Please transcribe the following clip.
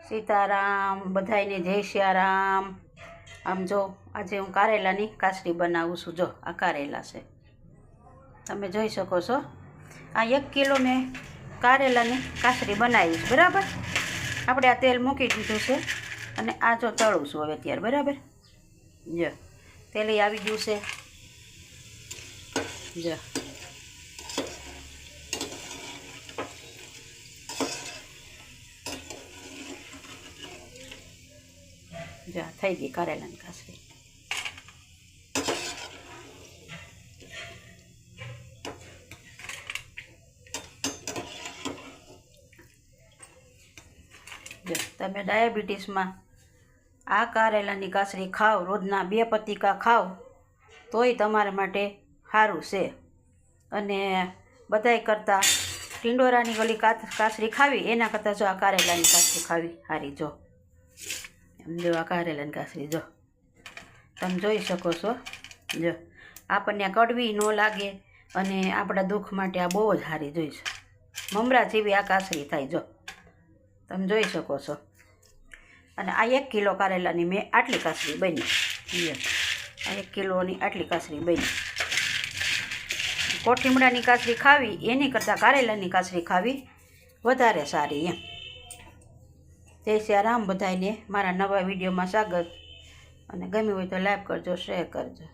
સીતારામ બધાયને જય સિયારામ। આમ જો આજે હું કારેલાની કાચરી બનાવું છું। જો આ કારેલા છે, તમે જોઈ શકો છો। આ 1 કિલો મેં કારેલાની કાચરી બનાવી છે, બરાબર। આપણે આ તેલ મૂકી દીધું છે અને આ જો તળું છું હવે અત્યારે, બરાબર। જો તેલ આવી ગયું છે, જો જો થઈ ગઈ કારેલાની કાચરી। જો તમે ડાયાબિટીસમાં આ કારેલાની કાચરી ખાઓ, રોજના 2 પતીકા ખાઓ તોય તમારા માટે સારું છે। અને બધાય કરતાં ટીંડોરાની ગળી કાચરી ખાવી એના કરતાં જો આ કારેલાની કાચરી ખાવી સારી। જો આ કારેલાની કાચરી જો તમે જોઈ શકો છો। જો આપણને કડવી ન લાગે અને આપણા દુઃખ માટે આ બહુ જ સારી જોઈશે। મમરા જેવી આ કાચરી થાય, જો તમે જોઈ શકો છો। અને આ 1 કિલો કારેલાની મેં આટલી કાચરી બની। આ 1 કિલોની આટલી કાચરી બની। કોઠીમડાની કાચરી ખાવી એની કરતાં કારેલાની કાચરી ખાવી વધારે સારી એમ। જય સિયારામ બધાને, મારા નવા વિડીયોમાં સ્વાગત। અને ગમ્યું હોય તો લાઈક કરજો, શેર કરજો।